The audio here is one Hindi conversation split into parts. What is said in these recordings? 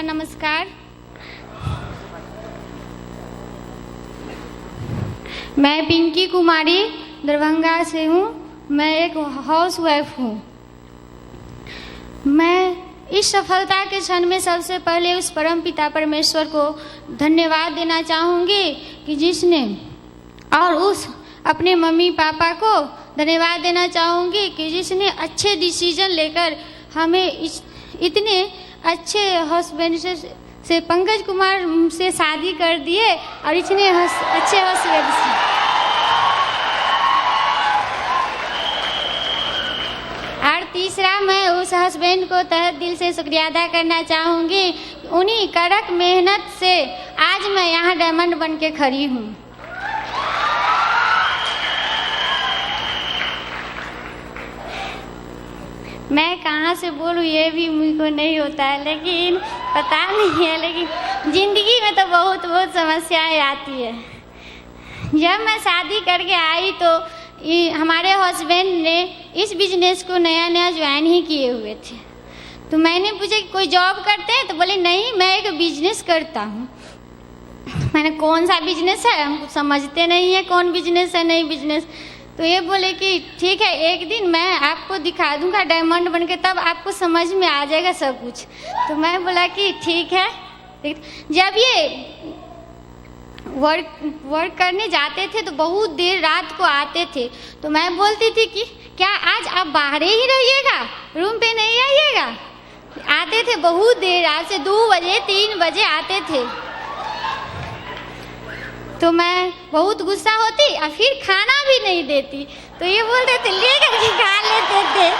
नमस्कार। मैं पिंकी कुमारी दरभंगा से हूँ। मैं एक हाउस वाइफ हूँ। मैं इस सफलता के क्षण में सबसे पहले उस परम पिता परमेश्वर को धन्यवाद देना चाहूँगी कि जिसने, और उस अपने मम्मी पापा को धन्यवाद देना चाहूँगी कि जिसने अच्छे डिसीजन लेकर हमें इतने अच्छे हस्बैंड से पंकज कुमार से शादी कर दिए और इतने अच्छे हस्बैंड से। और तीसरा, मैं उस हस्बैंड को तहे दिल से शुक्रिया अदा करना चाहूँगी। उन्हीं कड़क मेहनत से आज मैं यहाँ डायमंड बन के खड़ी हूँ। मैं कहाँ से बोलूँ ये भी मुझको नहीं होता है, लेकिन पता नहीं है, लेकिन ज़िंदगी में तो बहुत समस्याएं आती है। जब मैं शादी करके आई तो हमारे हस्बैंड ने इस बिजनेस को नया ज्वाइन ही किए हुए थे। तो मैंने पूछा कि कोई जॉब करते हैं? तो बोले नहीं, मैं एक बिजनेस करता हूँ। मैंने कौन सा बिजनेस है, हम समझते नहीं है कौन बिजनेस है, नहीं बिजनेस। तो ये बोले कि ठीक है, एक दिन मैं आपको दिखा दूंगा डायमंड बनके, तब आपको समझ में आ जाएगा सब कुछ। तो मैं बोला कि ठीक है। जब ये वर्क करने जाते थे तो बहुत देर रात को आते थे। तो मैं बोलती थी कि क्या आज आप बाहर ही रहिएगा, रूम पे नहीं आइएगा। आते थे बहुत देर रात से, 2 बजे 3 बजे आते थे। तो मैं बहुत गुस्सा होती और फिर खाना भी नहीं देती। तो ये बोलते थे ले करके खा लेते थे,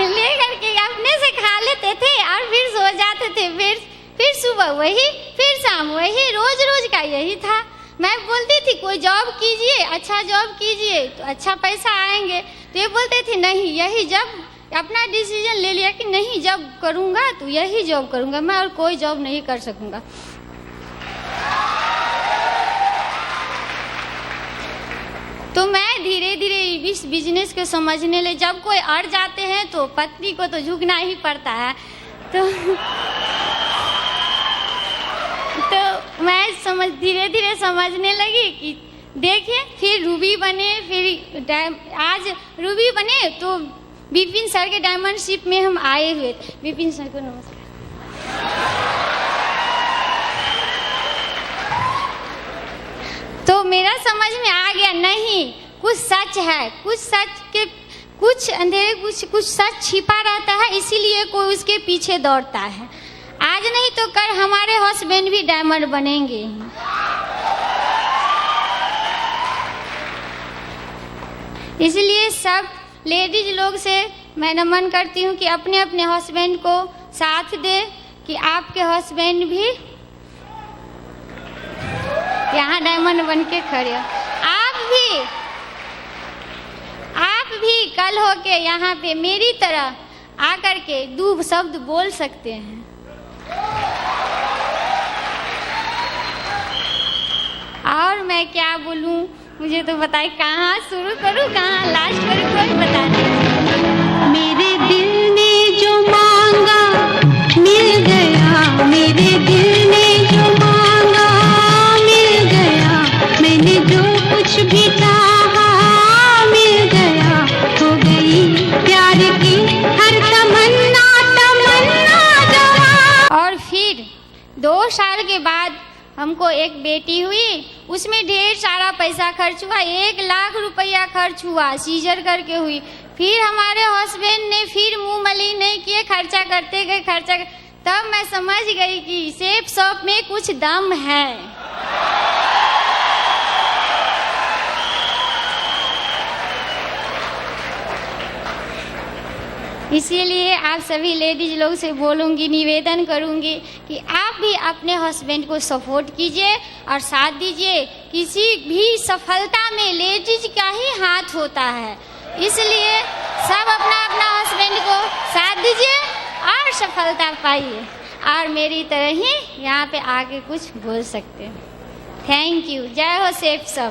ले करके अपने से खा लेते थे और फिर सो जाते थे। फिर सुबह वही, फिर शाम वही, रोज का यही था। मैं बोलती थी कोई जॉब कीजिए, अच्छा जॉब कीजिए तो अच्छा पैसा आएंगे। तो ये बोलते थे नहीं, यही जब अपना डिसीजन ले लिया कि नहीं, जब करूँगा तो यही जॉब करूँगा, मैं और कोई जॉब नहीं कर सकूँगा। तो मैं धीरे धीरे इस बिजनेस को समझने लगी। जब कोई अड़ जाते हैं तो पत्नी को तो झुकना ही पड़ता है। तो मैं धीरे धीरे समझने लगी कि देखिए, फिर रूबी बने, फिर आज रूबी बने तो विपिन सर के डायमंडशिप में हम आए हुए थे। विपिन सर को नमस्कार। तो मेरा समझ में आ गया, नहीं कुछ सच है, कुछ सच के कुछ अंधेरे, कुछ सच छिपा रहता है, इसीलिए कोई उसके पीछे दौड़ता है। आज नहीं तो कल हमारे हस्बैंड भी डायमंड बनेंगे। इसलिए सब लेडीज लोग से मैं नमन करती हूँ कि अपने अपने हस्बैंड को साथ दे कि आपके हस्बैंड भी यहाँ डायमंड बन के खड़े हो। आप भी कल होके यहाँ पे मेरी तरह आकर के 2 शब्द बोल सकते हैं। और मैं क्या बोलूँ, मुझे तो बताइए कहाँ शुरू करूँ, कहाँ लास्ट करूँ, कोई बता नहीं। मेरे दिल ने जो मांगा मिल गया, मेरे दिल ने जो मांगा मिल गया, मैंने जो कुछ भी चाहा मिल गया, हो गई प्यार की हर तमन्ना जवां। और फिर 2 साल के बाद हमको एक बेटी हुई, उसमें ढेर सारा पैसा खर्च हुआ, 1 लाख रुपया खर्च हुआ, सीजर करके हुई। फिर हमारे हस्बैंड ने फिर मुंह मली नहीं किए, खर्चा करते गए, तब मैं समझ गई कि सेफ शॉप में कुछ दम है। इसीलिए आप सभी लेडीज लोग से बोलूँगी, निवेदन करूँगी कि आप भी अपने हस्बैंड को सपोर्ट कीजिए और साथ दीजिए। किसी भी सफलता में लेडीज का ही हाथ होता है, इसलिए सब अपना अपना हस्बैंड को साथ दीजिए और सफलता पाइए, और मेरी तरह ही यहाँ पे आके कुछ बोल सकते हैं। Thank you. जय हो सेफ सब।